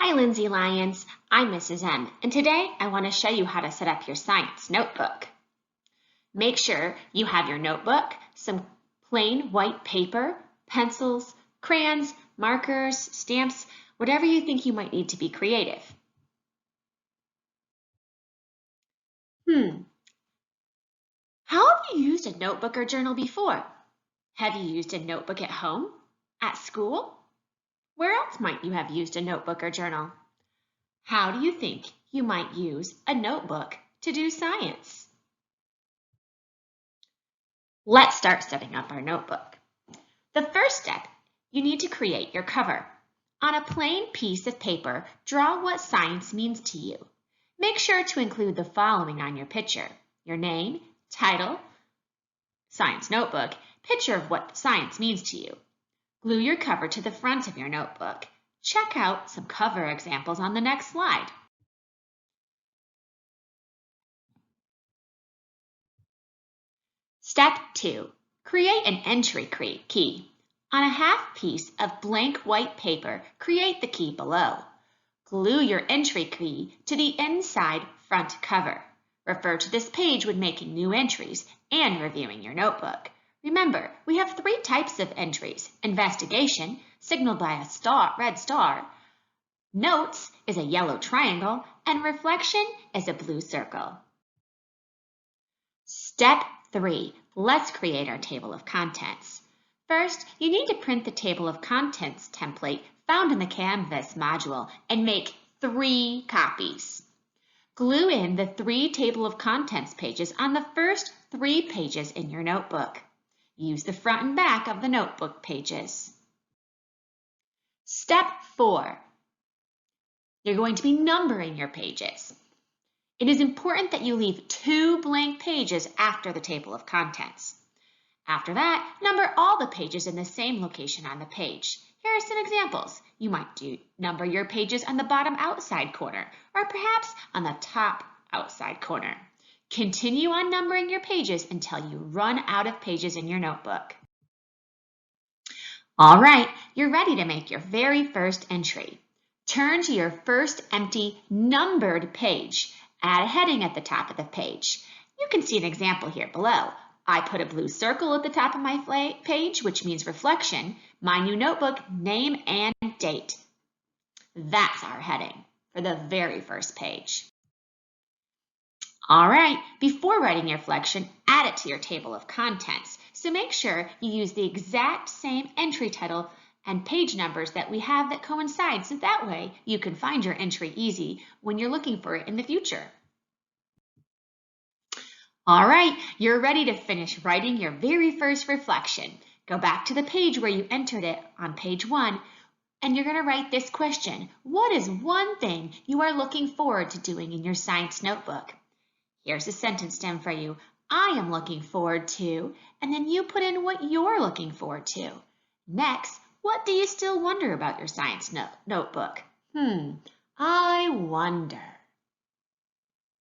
Hi, Lindsay Lyons. I'm Mrs. M, and today I want to show you how to set up your science notebook. Make sure you have your notebook, some plain white paper, pencils, crayons, markers, stamps, whatever you think you might need to be creative. How have you used a notebook or journal before? Have you used a notebook at home? At school? Where else might you have used a notebook or journal? How do you think you might use a notebook to do science? Let's start setting up our notebook. The first step, you need to create your cover. On a plain piece of paper, draw what science means to you. Make sure to include the following on your picture: your name, title, science notebook, picture of what science means to you. Glue your cover to the front of your notebook. Check out some cover examples on the next slide. Step 2. Create an entry key. On a half piece of blank white paper, create the key below. Glue your entry key to the inside front cover. Refer to this page when making new entries and reviewing your notebook. Remember, we have 3 types of entries: investigation, signaled by a red star, notes is a yellow triangle, and reflection is a blue circle. Step 3. Let's create our table of contents. First, you need to print the table of contents template found in the Canvas module and make 3 copies. Glue in the 3 table of contents pages on the first 3 pages in your notebook. Use the front and back of the notebook pages. Step 4. You're going to be numbering your pages. It is important that you leave 2 blank pages after the table of contents. After that, number all the pages in the same location on the page. Here are some examples. You might number your pages on the bottom outside corner, or perhaps on the top outside corner. Continue on numbering your pages until you run out of pages in your notebook. All right, you're ready to make your very first entry. Turn to your first empty numbered page. Add a heading at the top of the page. You can see an example here below. I put a blue circle at the top of my page, which means reflection, my new notebook, name, and date. That's our heading for the very first page. All right, before writing your reflection, add it to your table of contents. So make sure you use the exact same entry title and page numbers that we have that coincide, so that way you can find your entry easy when you're looking for it in the future. All right, you're ready to finish writing your very first reflection. Go back to the page where you entered it on page 1, and you're going to write this question: what is one thing you are looking forward to doing in your science notebook? Here's a sentence stem for you. I am looking forward to, and then you put in what you're looking forward to. Next, what do you still wonder about your science notebook? I wonder.